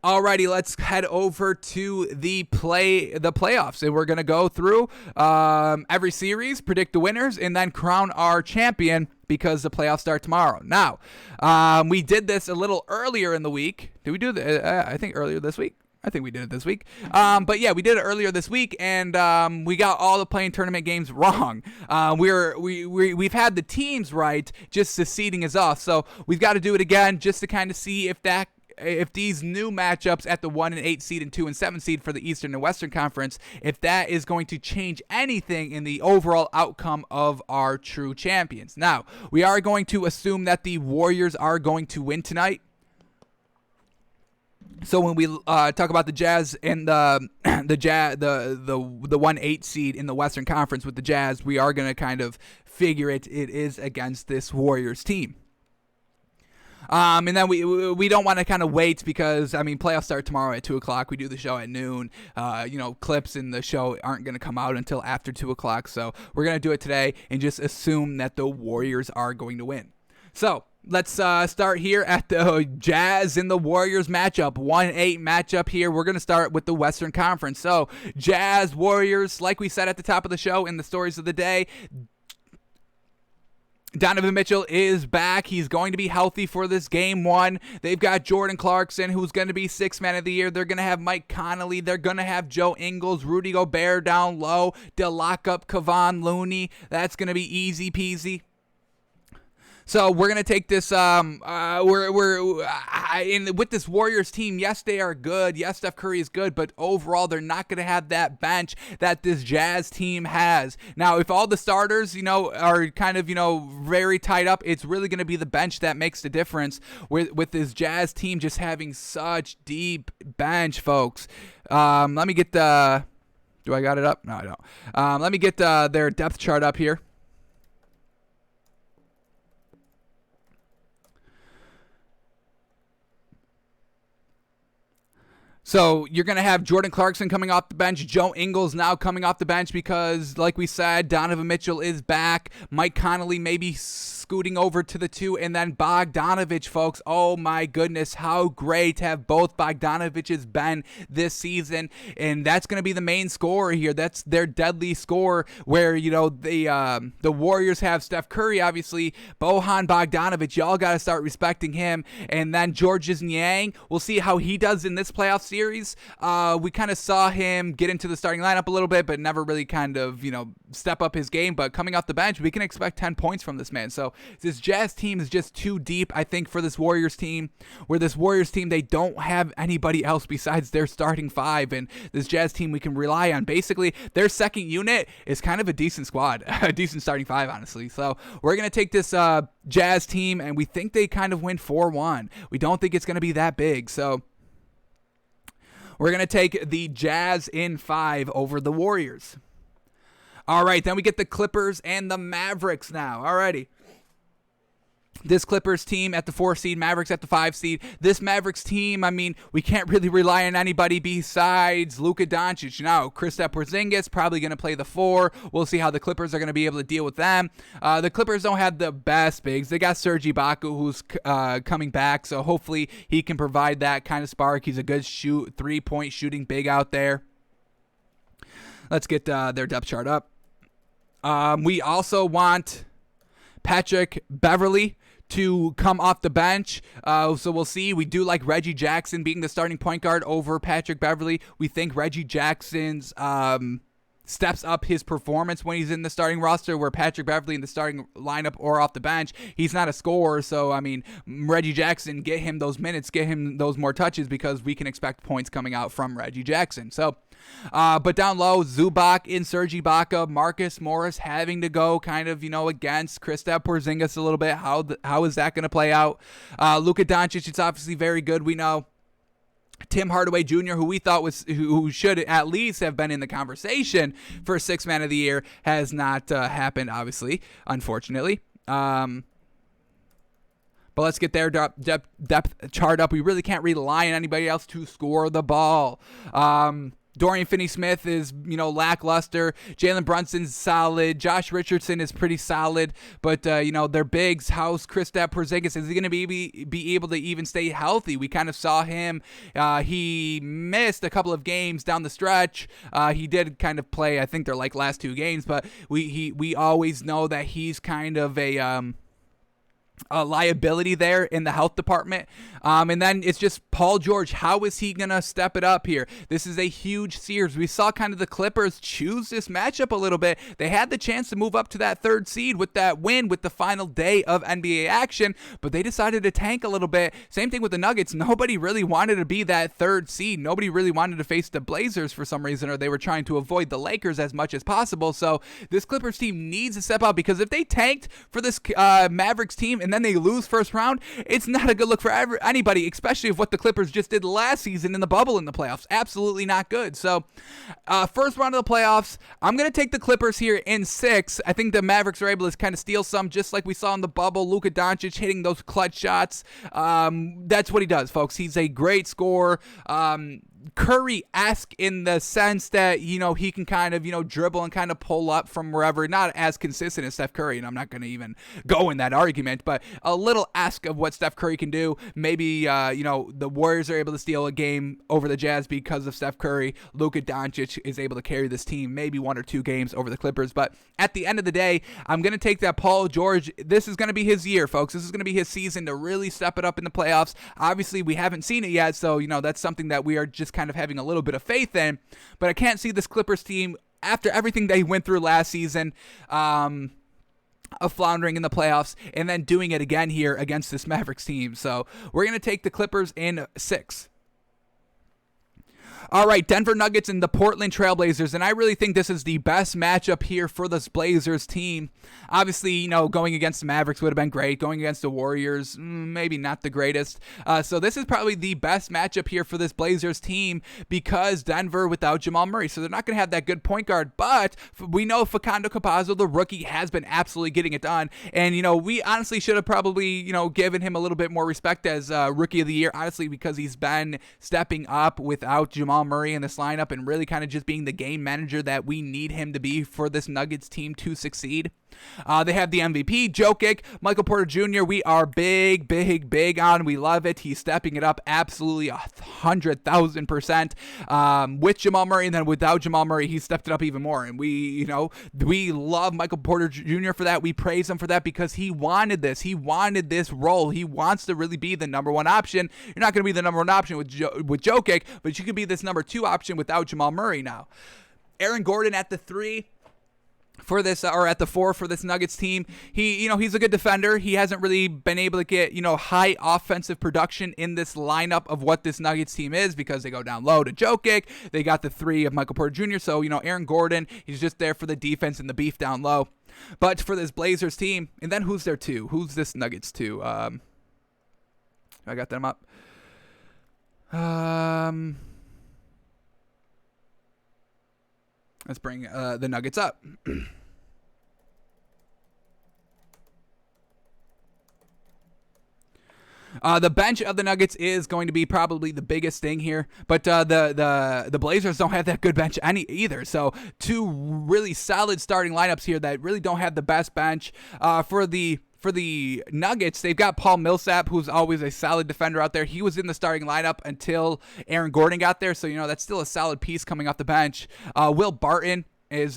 Alrighty, let's head over to the playoffs, and we're gonna go through every series, predict the winners, and then crown our champion because the playoffs start tomorrow. Now, we did this a little earlier in the week. Did we do that? I think earlier this week. I think we did it this week. But yeah, we did it earlier this week, and we got all the playing tournament games wrong. We've had the teams right, just the seeding is off. So we've got to do it again just to kind of see if these new matchups at the 1 and 8 seed and 2 and 7 seed for the Eastern and Western Conference, if that is going to change anything in the overall outcome of our true champions. Now, we are going to assume that the Warriors are going to win tonight. So when we talk about the Jazz and the 1-8 seed in the Western Conference with the Jazz, we are going to kind of figure it is against this Warriors team. And then we don't want to kind of wait because, I mean, playoffs start tomorrow at 2 o'clock. We do the show at noon. Clips in the show aren't going to come out until after 2 o'clock. So we're going to do it today and just assume that the Warriors are going to win. So let's start here at the Jazz and the Warriors matchup. 1-8 matchup here. We're going to start with the Western Conference. So Jazz, Warriors, like we said at the top of the show in the stories of the day, Donovan Mitchell is back. He's going to be healthy for this game one. They've got Jordan Clarkson, who's going to be sixth man of the year. They're going to have Mike Conley. They're going to have Joe Ingles, Rudy Gobert down low. They'll lock up Kevon Looney. That's going to be easy peasy. So we're gonna take this. With this Warriors team. Yes, they are good. Yes, Steph Curry is good, but overall, they're not gonna have that bench that this Jazz team has. Now, if all the starters, are kind of, very tied up, it's really gonna be the bench that makes the difference. With this Jazz team just having such deep bench, folks. Let me get the. Do I got it up? No, I don't. Let me get their depth chart up here. So you're going to have Jordan Clarkson coming off the bench, Joe Ingles now coming off the bench because, like we said, Donovan Mitchell is back. Mike Conley maybe scooting over to the 2, and then Bogdanovich, folks. Oh my goodness, how great have both Bogdanoviches been this season, and that's going to be the main scorer here. That's their deadly score where, the Warriors have Steph Curry, obviously, Bojan Bogdanović. Y'all got to start respecting him, and then Georges Niang. We'll see how he does in this playoff series. We kind of saw him get into the starting lineup a little bit, but never really kind of, step up his game. But coming off the bench, we can expect 10 points from this man. So this Jazz team is just too deep, I think, for this Warriors team. Where this Warriors team, they don't have anybody else besides their starting 5. And this Jazz team we can rely on. Basically, their second unit is kind of a decent squad, a decent starting 5, honestly. So we're going to take this Jazz team, and we think they kind of win 4-1. We don't think it's going to be that big. So we're going to take the Jazz in 5 over the Warriors. All right, then we get the Clippers and the Mavericks now. Alrighty. This Clippers team at the 4 seed, Mavericks at the 5 seed. This Mavericks team, I mean, we can't really rely on anybody besides Luka Doncic. Now, Kristaps Porzingis probably going to play the 4. We'll see how the Clippers are going to be able to deal with them. The Clippers don't have the best bigs. They got Serge Ibaka, who's coming back, so hopefully he can provide that kind of spark. He's a good 3-point shooting big out there. Let's get their depth chart up. We also want Patrick Beverley to come off the bench. So we'll see. We do like Reggie Jackson being the starting point guard over Patrick Beverley. We think Reggie Jackson's steps up his performance when he's in the starting roster, where Patrick Beverley in the starting lineup or off the bench, he's not a scorer. So, I mean, Reggie Jackson, get him those minutes, get him those more touches, because we can expect points coming out from Reggie Jackson. So, but down low, Zubac in Serge Ibaka, Marcus Morris having to go kind of, against Kristaps Porzingis a little bit. How is that going to play out? Luka Doncic, it's obviously very good, we know. Tim Hardaway Jr., who we thought who should at least have been in the conversation for 6th man of the year, has not happened, obviously, unfortunately. But let's get their depth chart up. We really can't rely on anybody else to score the ball. Dorian Finney-Smith is, lackluster. Jalen Brunson's solid. Josh Richardson is pretty solid. But, their bigs, House, Kristaps Porzingis, is he going to be able to even stay healthy? We kind of saw him. He missed a couple of games down the stretch. He did kind of play, I think they're like last 2 games, but we always know that he's kind of a liability there in the health department. And then it's just Paul George. How is he going to step it up here? This is a huge series. We saw kind of the Clippers choose this matchup a little bit. They had the chance to move up to that 3rd seed with that win with the final day of NBA action, but they decided to tank a little bit. Same thing with the Nuggets. Nobody really wanted to be that 3rd seed. Nobody really wanted to face the Blazers for some reason, or they were trying to avoid the Lakers as much as possible. So this Clippers team needs to step up, because if they tanked for this Mavericks team and then they lose first round, it's not a good look for anybody, especially of what the Clippers just did last season in the bubble in the playoffs. Absolutely not good. So first round of the playoffs, I'm going to take the Clippers here in 6. I think the Mavericks are able to kind of steal some, just like we saw in the bubble. Luka Doncic hitting those clutch shots. That's what he does, folks. He's a great scorer. Curry-esque in the sense that, he can kind of, dribble and kind of pull up from wherever. Not as consistent as Steph Curry, and I'm not going to even go in that argument, but a little esque of what Steph Curry can do. Maybe, the Warriors are able to steal a game over the Jazz because of Steph Curry. Luka Doncic is able to carry this team maybe 1 or 2 games over the Clippers, but at the end of the day, I'm going to take that Paul George. This is going to be his year, folks. This is going to be his season to really step it up in the playoffs. Obviously, we haven't seen it yet, so, that's something that we are just kind of having a little bit of faith in, but I can't see this Clippers team, after everything they went through last season, of floundering in the playoffs and then doing it again here against this Mavericks team. So we're going to take the Clippers in 6. All right, Denver Nuggets and the Portland Trailblazers, and I really think this is the best matchup here for this Blazers team. Obviously, going against the Mavericks would have been great. Going against the Warriors, maybe not the greatest. So this is probably the best matchup here for this Blazers team, because Denver without Jamal Murray, so they're not going to have that good point guard, but we know Facundo Campazzo, the rookie, has been absolutely getting it done, and, we honestly should have probably, given him a little bit more respect as Rookie of the Year, honestly, because he's been stepping up without Jamal Murray in this lineup and really kind of just being the game manager that we need him to be for this Nuggets team to succeed. They have the MVP, Jokic, Michael Porter Jr. We are big on. We love it. He's stepping it up absolutely 100,000%. With Jamal Murray, and then without Jamal Murray, he stepped it up even more. And we love Michael Porter Jr. for that. We praise him for that because he wanted this. He wanted this role. He wants to really be the number 1 option. You're not going to be the number 1 option with Jokic, but you could be this number 2 option without Jamal Murray now. Aaron Gordon at the 3. For this, or at the 4 for this Nuggets team. He's a good defender. He hasn't really been able to get, high offensive production in this lineup of what this Nuggets team is, because they go down low to Jokic. They got the 3 of Michael Porter Jr. So, Aaron Gordon, he's just there for the defense and the beef down low. But for this Blazers team, and then who's their 2? Who's this Nuggets 2? I got them up. Let's bring the Nuggets up. The bench of the Nuggets is going to be probably the biggest thing here, but the Blazers don't have that good bench either. So 2 really solid starting lineups here that really don't have the best bench. For the Nuggets, they've got Paul Millsap, who's always a solid defender out there. He was in the starting lineup until Aaron Gordon got there, so that's still a solid piece coming off the bench. Will Barton is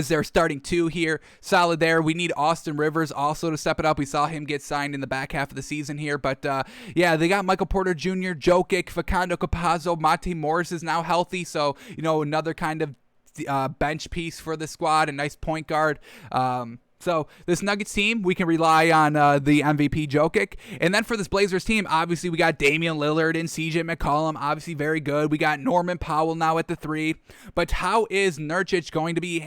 their starting 2 here. Solid there. We need Austin Rivers also to step it up. We saw him get signed in the back half of the season here. But, they got Michael Porter Jr., Jokic, Facundo Campazzo. Monte Morris is now healthy. So, another kind of bench piece for the squad. A nice point guard. So this Nuggets team, we can rely on the MVP Jokic. And then for this Blazers team, obviously we got Damian Lillard and CJ McCollum, obviously very good. We got Norman Powell now at the 3. But how is Nurkic going to be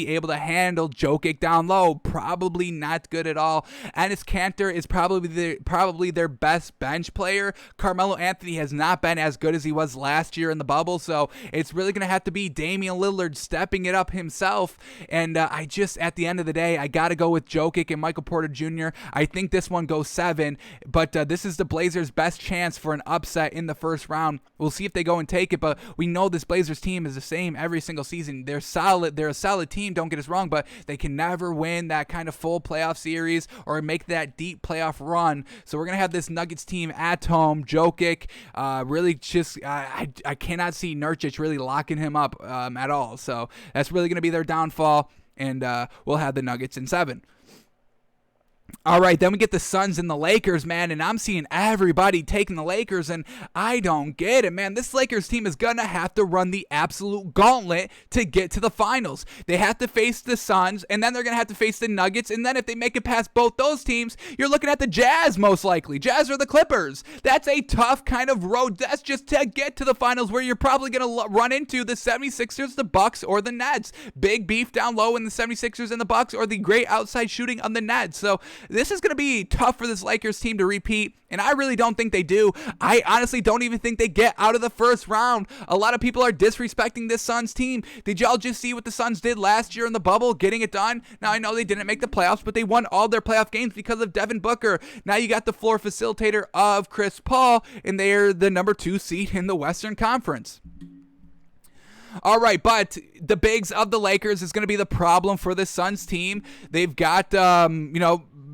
able to handle Jokic down low? Probably not good at all. Enes Kanter is probably their best bench player. Carmelo Anthony has not been as good as he was last year in the bubble. So it's really going to have to be Damian Lillard stepping it up himself. And at the end of the day, I got to go with Jokic and Michael Porter Jr. I think this one goes 7, but this is the Blazers' best chance for an upset in the first round. We'll see if they go and take it, but we know this Blazers team is the same every single season. They're solid. They're a solid team, don't get us wrong, but they can never win that kind of full playoff series or make that deep playoff run. So we're going to have this Nuggets team at home. Jokic, really just, I cannot see Nurkic really locking him up at all. So that's really going to be their downfall, and we'll have the Nuggets in 7. All right, then we get the Suns and the Lakers, man, and I'm seeing everybody taking the Lakers, and I don't get it, man. This Lakers team is going to have to run the absolute gauntlet to get to the finals. They have to face the Suns, and then they're going to have to face the Nuggets, and then if they make it past both those teams, you're looking at the Jazz most likely. Jazz or the Clippers. That's a tough kind of road. That's just to get to the finals where you're probably going to run into the 76ers, the Bucks, or the Nets. Big beef down low in the 76ers and the Bucks, or the great outside shooting on the Nets. So this is going to be tough for this Lakers team to repeat, and I really don't think they do. I honestly don't even think they get out of the first round. A lot of people are disrespecting this Suns team. Did y'all just see what the Suns did last year in the bubble, getting it done? Now, I know they didn't make the playoffs, but they won all their playoff games because of Devin Booker. Now you got the floor facilitator of Chris Paul, and they're the number 2 seed in the Western Conference. All right, but the bigs of the Lakers is going to be the problem for this Suns team. They've got,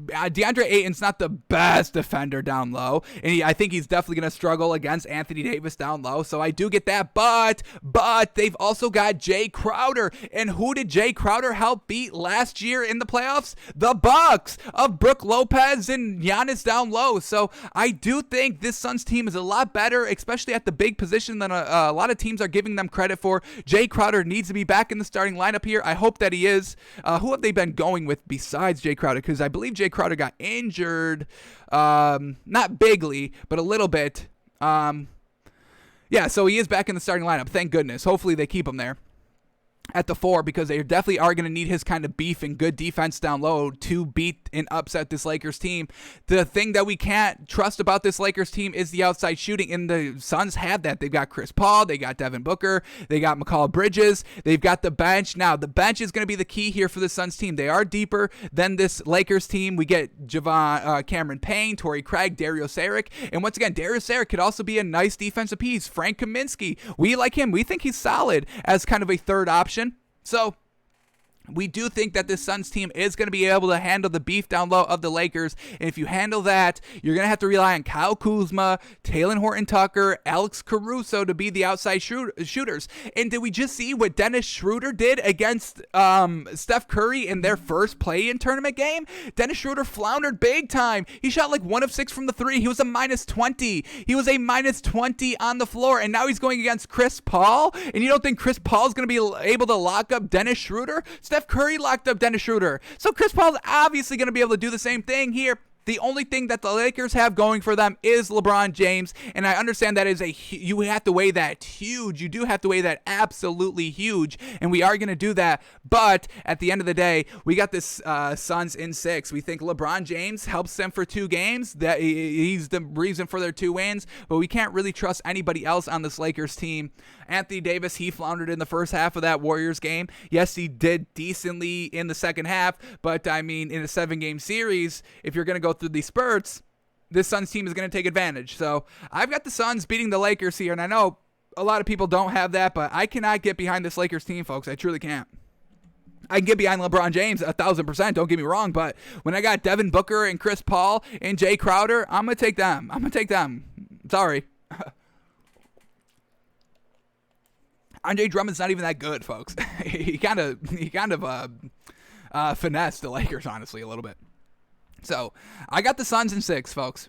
DeAndre Ayton's not the best defender down low, and I think he's definitely going to struggle against Anthony Davis down low, so I do get that, but they've also got Jay Crowder, and who did Jay Crowder help beat last year in the playoffs? The Bucks of Brook Lopez and Giannis down low, so I do think this Suns team is a lot better, especially at the big position than a lot of teams are giving them credit for. Jay Crowder needs to be back in the starting lineup here. I hope that he is. Who have they been going with besides Jay Crowder? Because I believe Jay Crowder got injured, not bigly, but a little bit. So he is back in the starting lineup. Thank goodness. Hopefully they keep him there at the 4, because they definitely are going to need his kind of beef and good defense down low to beat and upset this Lakers team. The thing that we can't trust about this Lakers team is the outside shooting, and the Suns have that. They've got Chris Paul, they got Devin Booker, they got Mikal Bridges, they've got the bench. Now, the bench is going to be the key here for the Suns team. They are deeper than this Lakers team. We get Cameron Payne, Torrey Craig, Dario Saric, and once again, Dario Saric could also be a nice defensive piece. Frank Kaminsky, we like him. We think he's solid as kind of a third option. So we do think that this Suns team is going to be able to handle the beef down low of the Lakers. And if you handle that, you're going to have to rely on Kyle Kuzma, Talen Horton-Tucker, Alex Caruso to be the outside shooters. And did we just see what Dennis Schroeder did against Steph Curry in their first play-in tournament game? Dennis Schroeder floundered big time. He shot like 1 of 6 from the 3. He was a -20. He was a -20 on the floor. And now he's going against Chris Paul. And you don't think Chris Paul is going to be able to lock up Dennis Schroeder? Steph Curry locked up Dennis Schroeder. So Chris Paul's obviously going to be able to do the same thing here. The only thing that the Lakers have going for them is LeBron James, and I understand that is you have to weigh that huge. You do have to weigh that absolutely huge, and we are going to do that. But at the end of the day, we got this Suns in 6. We think LeBron James helps them for 2 games. That he's the reason for their 2 wins, but we can't really trust anybody else on this Lakers team. Anthony Davis, he floundered in the first half of that Warriors game. Yes, he did decently in the second half, but I mean, in a 7-game series, if you're going to go through these spurts, this Suns team is going to take advantage. So I've got the Suns beating the Lakers here, and I know a lot of people don't have that, but I cannot get behind this Lakers team, folks. I truly can't. I can get behind LeBron James 1,000%, don't get me wrong, but when I got Devin Booker and Chris Paul and Jay Crowder, I'm going to take them. Sorry. Andre Drummond's not even that good, folks. he kind of finessed the Lakers, honestly, a little bit. So I got the Suns in 6, folks.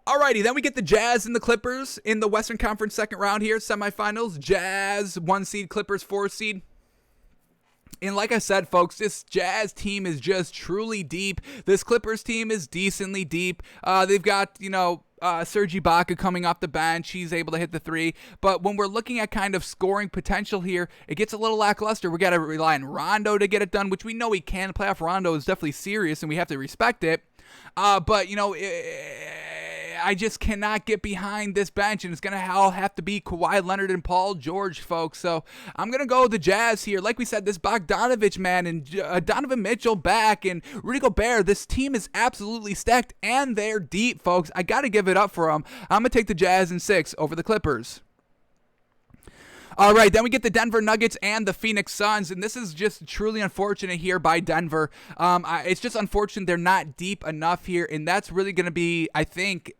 Alrighty, then we get the Jazz and the Clippers in the Western Conference second round here, semifinals. Jazz 1 seed, Clippers 4 seed. And like I said, folks, this Jazz team is just truly deep. This Clippers team is decently deep. They've got, Serge Ibaka coming off the bench. He's able to hit the 3. But when we're looking at kind of scoring potential here, it gets a little lackluster. We got to rely on Rondo to get it done, which we know he can. Playoff Rondo is definitely serious, and we have to respect it. But I just cannot get behind this bench, and it's going to all have to be Kawhi Leonard and Paul George, folks. So I'm going to go with the Jazz here. Like we said, this Bogdanovich, man, and Donovan Mitchell back, and Rudy Gobert, this team is absolutely stacked, and they're deep, folks. I got to give it up for them. I'm going to take the Jazz in 6 over the Clippers. All right, then we get the Denver Nuggets and the Phoenix Suns, and this is just truly unfortunate here by Denver. It's just unfortunate they're not deep enough here, and that's really going to be, I think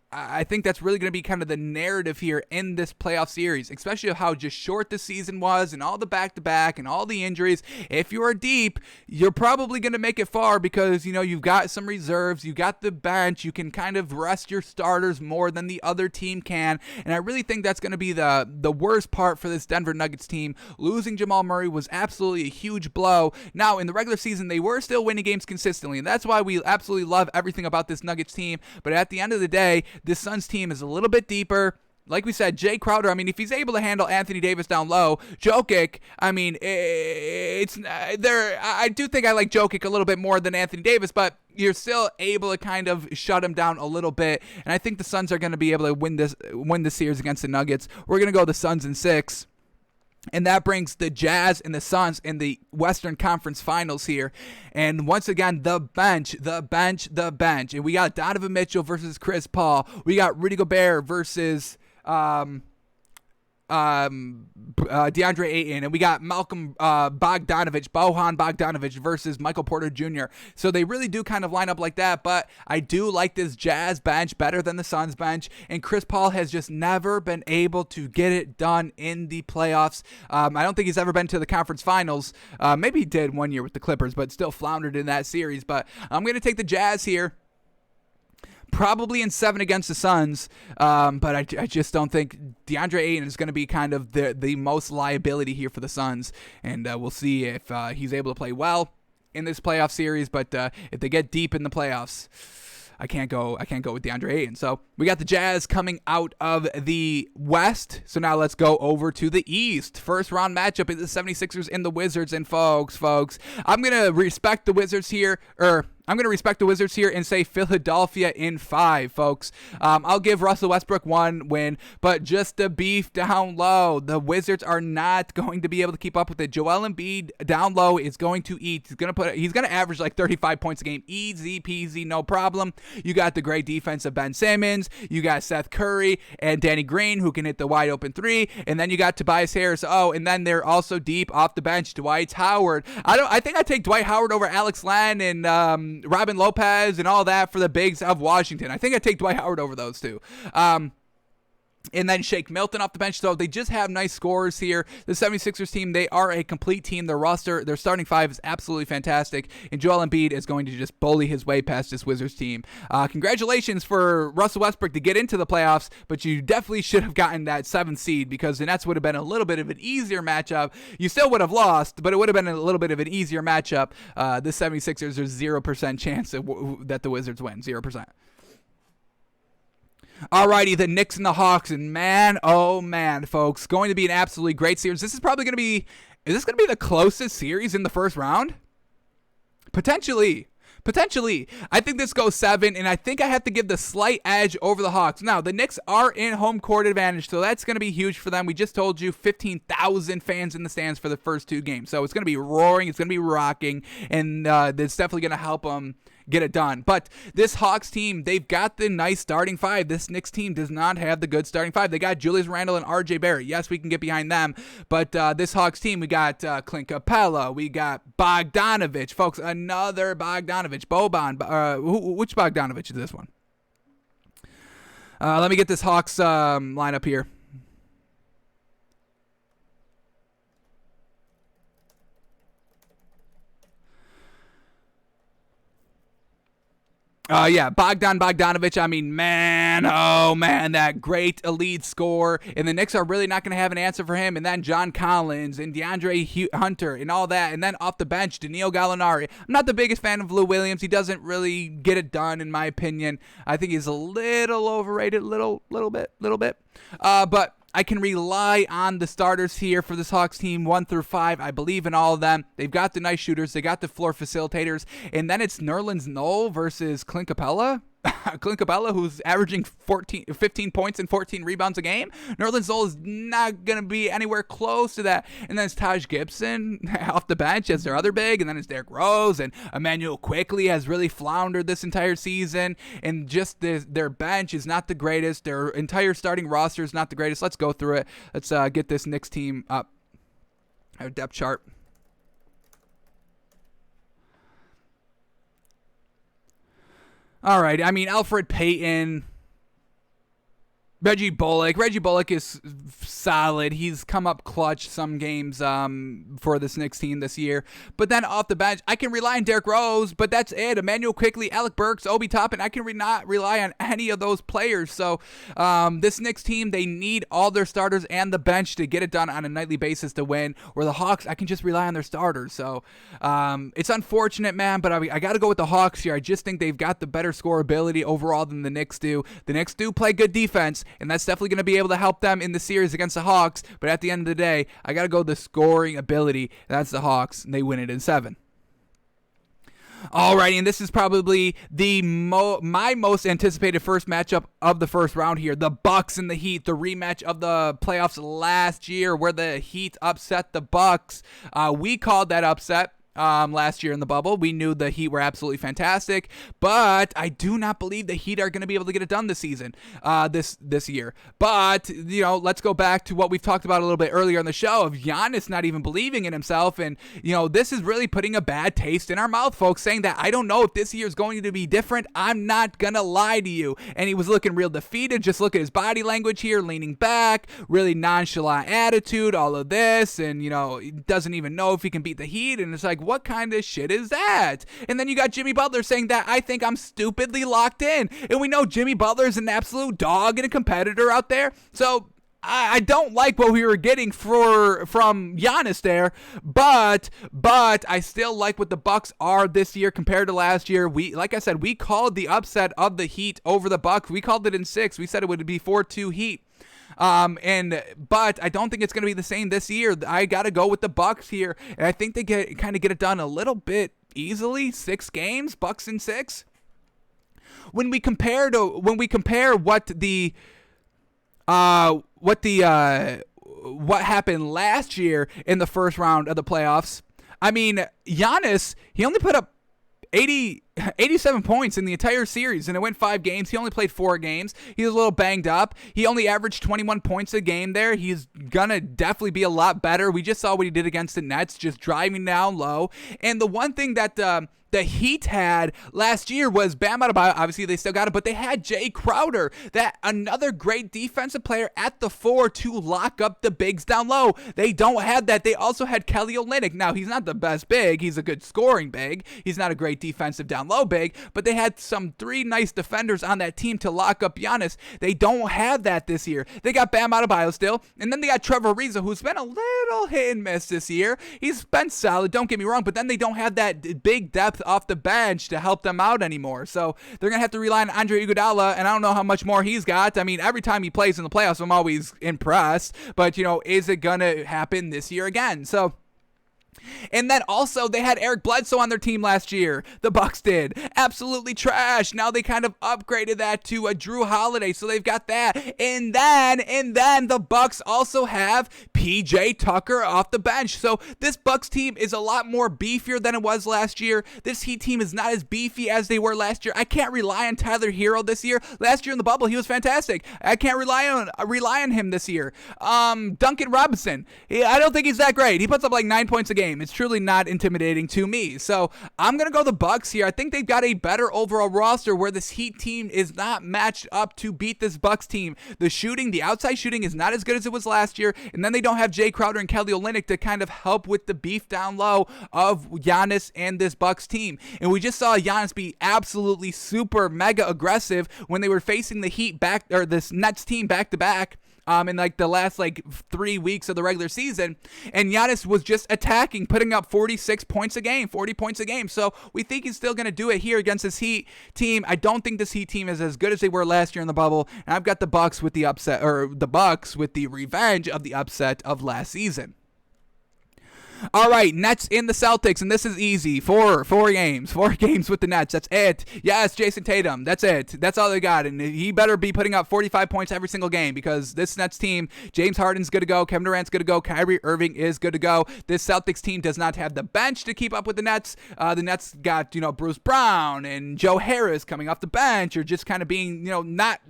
that's really going to be kind of the narrative here in this playoff series, especially how just short the season was and all the back-to-back and all the injuries. If you are deep, you're probably going to make it far because, you know, you've got some reserves, you got the bench, you can kind of rest your starters more than the other team can, and I really think that's going to be the worst part for this Denver Nuggets team. Losing Jamal Murray was absolutely a huge blow. Now, in the regular season, they were still winning games consistently, and that's why we absolutely love everything about this Nuggets team, but at the end of the day, this Suns team is a little bit deeper. Like we said, Jay Crowder, I mean, if he's able to handle Anthony Davis down low, Jokic, I mean, it's there. I do think I like Jokic a little bit more than Anthony Davis, but you're still able to kind of shut him down a little bit. And I think the Suns are going to be able to win this series against the Nuggets. We're going to go the Suns in 6. And that brings the Jazz and the Suns in the Western Conference Finals here. And once again, the bench. And we got Donovan Mitchell versus Chris Paul. We got Rudy Gobert versus DeAndre Ayton, and we got Bojan Bogdanovich versus Michael Porter Jr. So they really do kind of line up like that, but I do like this Jazz bench better than the Suns bench, and Chris Paul has just never been able to get it done in the playoffs. I don't think he's ever been to the conference finals. Maybe he did one year with the Clippers, but still floundered in that series. But I'm going to take the Jazz here. Probably in 7 against the Suns, but I just don't think DeAndre Ayton is going to be kind of the most liability here for the Suns, and we'll see if he's able to play well in this playoff series. But if they get deep in the playoffs, I can't go with DeAndre Ayton. So we got the Jazz coming out of the West. So now let's go over to the East. First round matchup is the 76ers and the Wizards. And folks, I'm going to respect the Wizards here, and say Philadelphia in 5, folks. I'll give Russell Westbrook 1 win, but just the beef down low. The Wizards are not going to be able to keep up with it. Joel Embiid down low is going to eat. He's going to average like 35 points a game. Easy peasy, no problem. You got the great defense of Ben Simmons. You got Seth Curry and Danny Green who can hit the wide open 3, and then you got Tobias Harris. Oh, and then they're also deep off the bench. Dwight Howard. I think I take Dwight Howard over Alex Len and Robin Lopez and all that for the bigs of Washington. I think I take Dwight Howard over those two. And then Shake Milton off the bench. So they just have nice scorers here. The 76ers team, they are a complete team. Their roster, their starting 5 is absolutely fantastic. And Joel Embiid is going to just bully his way past this Wizards team. Congratulations for Russell Westbrook to get into the playoffs, but you definitely should have gotten that 7th seed because the Nets would have been a little bit of an easier matchup. You still would have lost, but it would have been a little bit of an easier matchup. The 76ers, there's 0% chance that the Wizards win. 0%. Alrighty, the Knicks and the Hawks, and man, oh man, folks, going to be an absolutely great series. This is probably going to be, is this going to be the closest series in the first round? Potentially. I think this goes 7, and I think I have to give the slight edge over the Hawks. Now, the Knicks are in home court advantage, so that's going to be huge for them. We just told you 15,000 fans in the stands for the first 2 games, so it's going to be roaring, it's going to be rocking, and it's definitely going to help them get it done. But this Hawks team, they've got the nice starting 5. This Knicks team does not have the good starting 5. They got Julius Randle and RJ Barrett. Yes, we can get behind them. But this Hawks team, we got Clint Capella. We got Bogdanovich. Folks, another Bogdanovich. Which Bogdanovich is this one? Let me get this Hawks lineup here. Bogdanovich, I mean, man, oh man, that great elite scorer. And the Knicks are really not going to have an answer for him. And then John Collins and DeAndre Hunter and all that. And then off the bench, Danilo Gallinari. I'm not the biggest fan of Lou Williams. He doesn't really get it done, in my opinion. I think he's a little overrated, little bit. But I can rely on the starters here for this Hawks team, 1 through 5. I believe in all of them. They've got the nice shooters. They got the floor facilitators. And then it's Nerlens Noel versus Clint Capella. Clint Capella, who's averaging 15 points and 14 rebounds a game. Nerlens Noel is not going to be anywhere close to that. And then it's Taj Gibson off the bench as their other big. And then it's Derrick Rose. And Emmanuel Quickley has really floundered this entire season. And just their bench is not the greatest. Their entire starting roster is not the greatest. Let's go through it. Let's get this Knicks team up. Our depth chart. All right. I mean, Alfred Payton, Reggie Bullock. Reggie Bullock is solid. He's come up clutch some games for this Knicks team this year. But then off the bench, I can rely on Derrick Rose, but that's it. Emmanuel Quickley, Alec Burks, Obi Toppin. I can not rely on any of those players. So this Knicks team, they need all their starters and the bench to get it done on a nightly basis to win. Where the Hawks, I can just rely on their starters. So it's unfortunate, man, but I got to go with the Hawks here. I just think they've got the better scoreability overall than the Knicks do. The Knicks do play good defense, and that's definitely going to be able to help them in the series against the Hawks. But at the end of the day, I got to go the scoring ability. That's the Hawks, and they win it in 7. Alrighty, and this is probably my most anticipated first matchup of the first round here. The Bucks and the Heat, the rematch of the playoffs last year where the Heat upset the Bucks. We called that upset. Last year in the bubble. We knew the Heat were absolutely fantastic, but I do not believe the Heat are going to be able to get it done this season, this year. But, let's go back to what we've talked about a little bit earlier in the show of Giannis not even believing in himself, and, this is really putting a bad taste in our mouth, folks, saying that I don't know if this year is going to be different. I'm not going to lie to you. And he was looking real defeated. Just look at his body language here, leaning back, really nonchalant attitude, all of this, and, he doesn't even know if he can beat the Heat, and it's like, what kind of shit is that? And then you got Jimmy Butler saying that I think I'm stupidly locked in. And we know Jimmy Butler is an absolute dog and a competitor out there. So I don't like what we were getting from Giannis there, but I still like what the Bucks are this year compared to last year. Like I said, we called the upset of the Heat over the Bucks. We called it in 6. We said it would be 4-2 Heat. But I don't think it's going to be the same this year. I got to go with the Bucks here, and I think they kind of get it done a little bit easily. 6 games, Bucks in 6. When we compare what happened last year in the first round of the playoffs, I mean, Giannis, he only put up 87 points in the entire series, and it went 5 games. He only played 4 games. He was a little banged up. He only averaged 21 points a game there. He's gonna definitely be a lot better. We just saw what he did against the Nets, just driving down low. And the one thing that the Heat had last year was Bam Adebayo. Obviously, they still got it, but they had Jay Crowder, that another great defensive player at the 4 to lock up the bigs down low. They don't have that. They also had Kelly Olynyk. Now, he's not the best big. He's a good scoring big. He's not a great defensive down low big, but they had 3 nice defenders on that team to lock up Giannis. They don't have that this year. They got Bam Adebayo still, and then they got Trevor Ariza, who's been a little hit and miss this year. He's been solid, don't get me wrong, but then they don't have that big depth off the bench to help them out anymore. So they're going to have to rely on Andre Iguodala, and I don't know how much more he's got. I mean, every time he plays in the playoffs, I'm always impressed, but, is it going to happen this year again? So And then also they had Eric Bledsoe on their team last year. The Bucks did. Absolutely trash. Now they kind of upgraded that to a Drew Holiday, so they've got that. And then the Bucks also have PJ Tucker off the bench. So this Bucks team is a lot more beefier than it was last year. This Heat team is not as beefy as they were last year. I can't rely on Tyler Hero this year. Last year in the bubble, he was fantastic. I can't rely on him this year. Duncan Robinson, I don't think he's that great. He puts up like 9 points a game. It's truly not intimidating to me. So I'm going to go the Bucks here. I think they've got a better overall roster where this Heat team is not matched up to beat this Bucks team. The outside shooting is not as good as it was last year. And then they don't have Jay Crowder and Kelly Olynyk to kind of help with the beef down low of Giannis and this Bucks team. And we just saw Giannis be absolutely super mega aggressive when they were facing the Heat this Nets team back to back. In like the last 3 weeks of the regular season, and Giannis was just attacking, putting up 46 points a game, 40 points a game. So we think he's still going to do it here against this Heat team. I don't think this Heat team is as good as they were last year in the bubble, and I've got the Bucks with the upset, or the Bucks with the revenge of the upset of last season. All right, Nets in the Celtics, and this is easy. Four games with the Nets. That's it. Yes, Jason Tatum. That's it. That's all they got, and he better be putting up 45 points every single game because this Nets team, James Harden's good to go, Kevin Durant's good to go, Kyrie Irving is good to go. This Celtics team does not have the bench to keep up with the Nets. The Nets got Bruce Brown and Joe Harris coming off the bench, or just kind of being not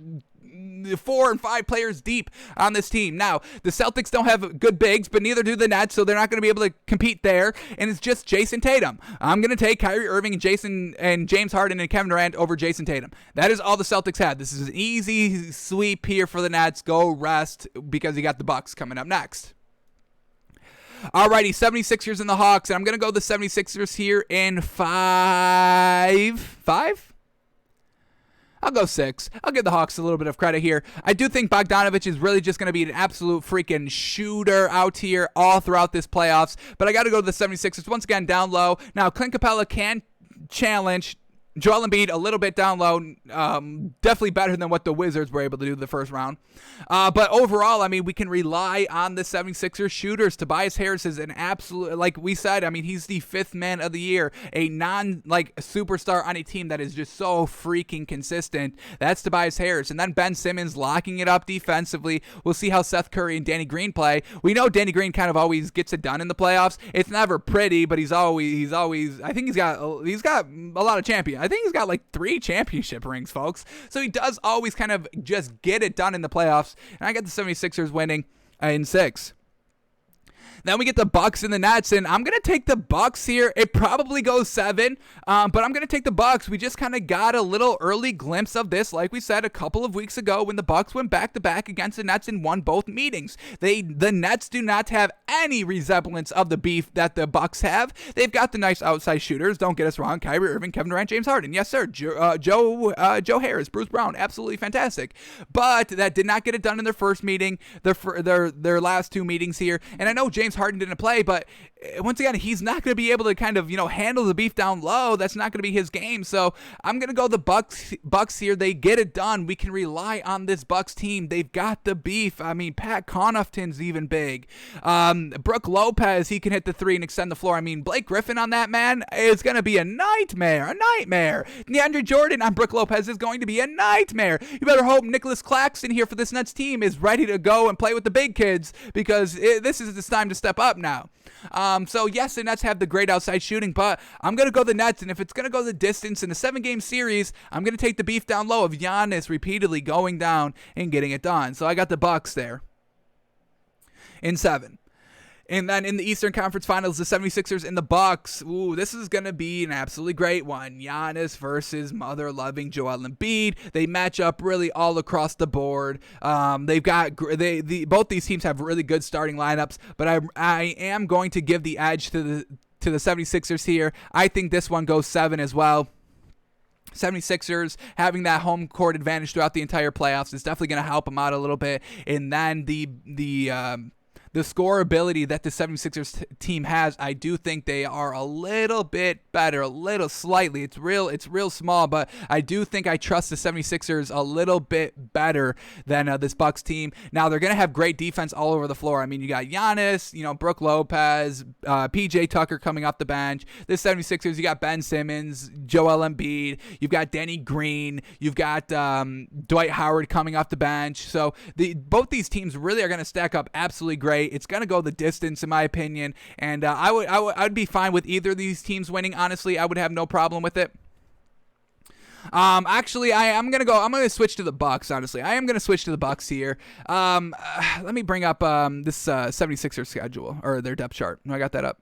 4 and 5 players deep on this team. Now, the Celtics don't have good bigs, but neither do the Nets, so they're not going to be able to compete there, and it's just Jason Tatum. I'm going to take Kyrie Irving and James Harden and Kevin Durant over Jason Tatum. That is all the Celtics have. This is an easy sweep here for the Nets. Go rest because you got the Bucks coming up next. Alrighty, 76ers and the Hawks, and I'm going to go the 76ers here in 5? 5? I'll go 6. I'll give the Hawks a little bit of credit here. I do think Bogdanovich is really just going to be an absolute freaking shooter out here all throughout this playoffs. But I got to go to the 76ers. Once again, down low. Now, Clint Capella can challenge Joel Embiid a little bit down low, definitely better than what the Wizards were able to do the first round. But overall, I mean, we can rely on the 76ers shooters. Tobias Harris is an absolute, like we said, I mean, he's the 5th man of the year, a superstar on a team that is just so freaking consistent. That's Tobias Harris. And then Ben Simmons locking it up defensively. We'll see how Seth Curry and Danny Green play. We know Danny Green kind of always gets it done in the playoffs. It's never pretty, but he's always, I think he's got a lot of champions. I think he's got like 3 championship rings, folks. So he does always kind of just get it done in the playoffs. And I got the 76ers winning in 6. Then we get the Bucks and the Nets, and I'm going to take the Bucks here. It probably goes 7, but I'm going to take the Bucks. We just kind of got a little early glimpse of this, like we said a couple of weeks ago when the Bucks went back-to-back against the Nets and won both meetings. The Nets do not have any resemblance of the beef that the Bucks have. They've got the nice outside shooters. Don't get us wrong. Kyrie Irving, Kevin Durant, James Harden. Yes, sir. Joe Harris, Bruce Brown. Absolutely fantastic. But that did not get it done in their first meeting, their last 2 meetings here. And I know James Harden didn't play, but once again, he's not going to be able to kind of, handle the beef down low. That's not going to be his game. So I'm going to go the Bucks here. They get it done. We can rely on this Bucks team. They've got the beef. I mean, Pat Connaughton's even big. Brook Lopez, he can hit the 3 and extend the floor. I mean, Blake Griffin on that man is going to be a nightmare. DeAndre Jordan on Brook Lopez is going to be a nightmare. You better hope Nicholas Claxton here for this Nets team is ready to go and play with the big kids because this is the time to step up now. So yes, the Nets have the great outside shooting, but I'm going to go the Nets, and if it's going to go the distance in a 7-game series, I'm going to take the beef down low of Giannis repeatedly going down and getting it done. So I got the Bucks there in 7. And then in the Eastern Conference Finals, the 76ers and the Bucks. Ooh, this is going to be an absolutely great one. Giannis versus mother-loving Joel Embiid. They match up really all across the board. They've got both these teams have really good starting lineups, but I am going to give the edge to the 76ers here. I think this one goes 7 as well. 76ers having that home court advantage throughout the entire playoffs is definitely going to help them out a little bit. And then the scoreability that the 76ers team has, I do think they are a little bit better, slightly. It's real small, but I do think I trust the 76ers a little bit better than this Bucks team. Now, they're going to have great defense all over the floor. I mean, you got Giannis, Brook Lopez, PJ Tucker coming off the bench. The 76ers, you got Ben Simmons, Joel Embiid. You've got Danny Green. You've got Dwight Howard coming off the bench. So both these teams really are going to stack up absolutely great. It's going to go the distance, in my opinion, and I'd be fine with either of these teams winning. Honestly, I would have no problem with it. Actually, I'm going to switch to the Bucks, honestly. I am going to switch to the Bucks here. Let me bring up this 76ers schedule, or their depth chart. I got that up.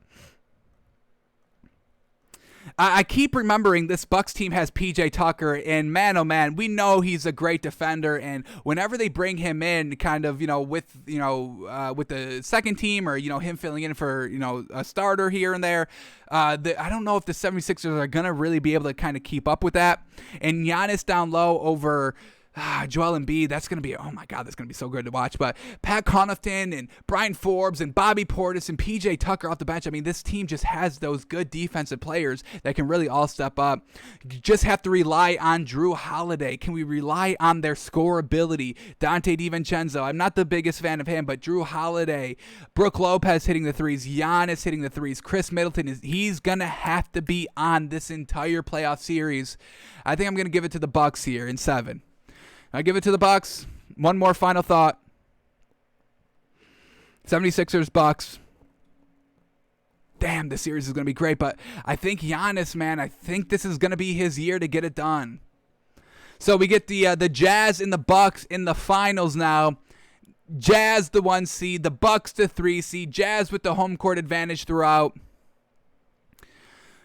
I keep remembering this Bucks team has PJ Tucker, and man, oh man, we know he's a great defender. And whenever they bring him in, kind of, with the second team, or him filling in for a starter here and there, I don't know if the 76ers are gonna really be able to kind of keep up with that. And Giannis down low over Joel Embiid, that's going to be, oh my God, that's going to be so good to watch. But Pat Connaughton and Brian Forbes and Bobby Portis and PJ Tucker off the bench. I mean, this team just has those good defensive players that can really all step up. You just have to rely on Drew Holiday. Can we rely on their scoreability? Dante DiVincenzo, I'm not the biggest fan of him, but Drew Holiday, Brook Lopez hitting the threes, Giannis hitting the threes, Chris Middleton, he's going to have to be on this entire playoff series. I think I'm going to give it to the Bucks here in 7. I give it to the Bucks. One more final thought. 76ers, Bucks. Damn, this series is going to be great, but I think Giannis, man, I think this is going to be his year to get it done. So we get the Jazz and the Bucks in the finals now. Jazz the 1 seed, the Bucks the 3 seed. Jazz with the home court advantage throughout.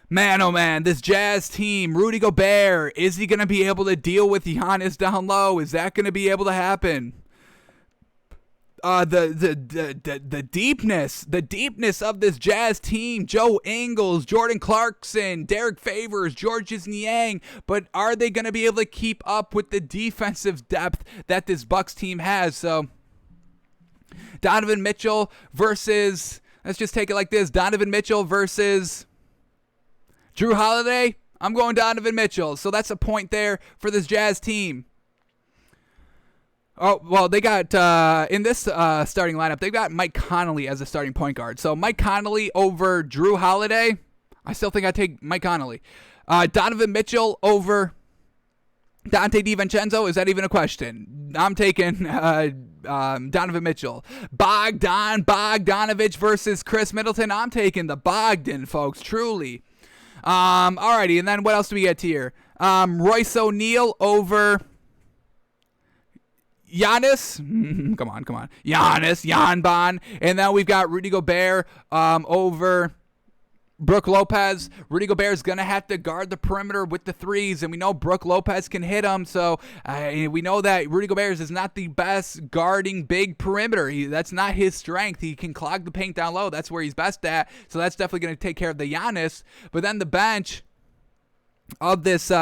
Man, oh man, this Jazz team, Rudy Gobert, is he going to be able to deal with Giannis down low? Is that going to be able to happen? The deepness of this Jazz team, Joe Ingles, Jordan Clarkson, Derek Favors, Georges Niang, but are they going to be able to keep up with the defensive depth that this Bucks team has? So, Donovan Mitchell versus, let's just take it like this, Donovan Mitchell versus Drew Holiday, I'm going Donovan Mitchell. So that's a point there for this Jazz team. Oh, well, they got, in this starting lineup, they've got Mike Conley as a starting point guard. So Mike Conley over Drew Holiday, I still think I'd take Mike Conley. Donovan Mitchell over Dante DiVincenzo, is that even a question? I'm taking Donovan Mitchell. Bogdanovich versus Chris Middleton, I'm taking the Bogdan, folks, truly. Alrighty, and then what else do we get here? Royce O'Neal over Giannis. Come on. Giannis, Janban. And then we've got Rudy Gobert over Brook Lopez. Rudy Gobert is going to have to guard the perimeter with the threes, and we know Brook Lopez can hit them, so we know that Rudy Gobert is not the best guarding big perimeter. That's not his strength. He can clog the paint down low. That's where he's best at, so that's definitely going to take care of the Giannis. But then the bench of this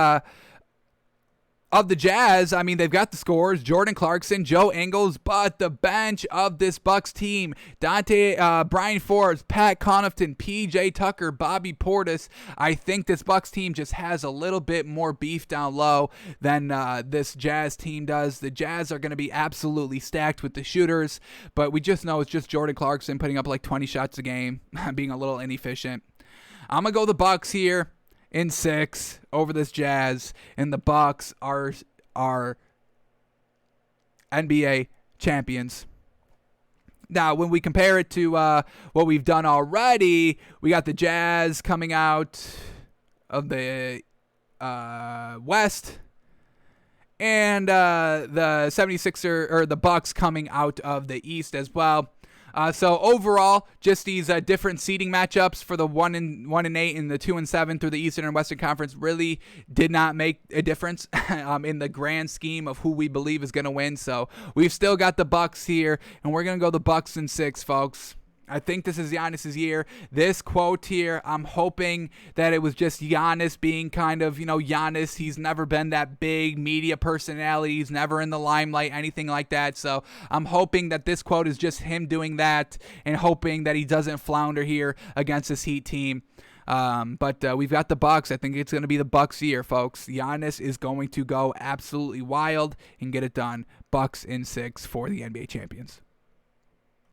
of the Jazz, I mean, they've got the scores, Jordan Clarkson, Joe Ingles, but the bench of this Bucks team, Brian Forbes, Pat Connaughton, PJ Tucker, Bobby Portis, I think this Bucks team just has a little bit more beef down low than this Jazz team does. The Jazz are going to be absolutely stacked with the shooters, but we just know it's just Jordan Clarkson putting up like 20 shots a game, being a little inefficient. I'm going to go the Bucks here in 6 over this Jazz, and the Bucks are NBA champions. Now, when we compare it to what we've done already, we got the Jazz coming out of the West, and the 76er or the Bucks coming out of the East as well. So overall, just these different seeding matchups for the 1 and 8 and the 2 and 7 through the Eastern and Western Conference really did not make a difference in the grand scheme of who we believe is going to win. So we've still got the Bucks here, and we're going to go the Bucks in 6, folks. I think this is Giannis' year. This quote here, I'm hoping that it was just Giannis being kind of, Giannis. He's never been that big media personality. He's never in the limelight, anything like that. So I'm hoping that this quote is just him doing that and hoping that he doesn't flounder here against this Heat team. But we've got the Bucks. I think it's going to be the Bucks year, folks. Giannis is going to go absolutely wild and get it done. Bucks in 6 for the NBA champions.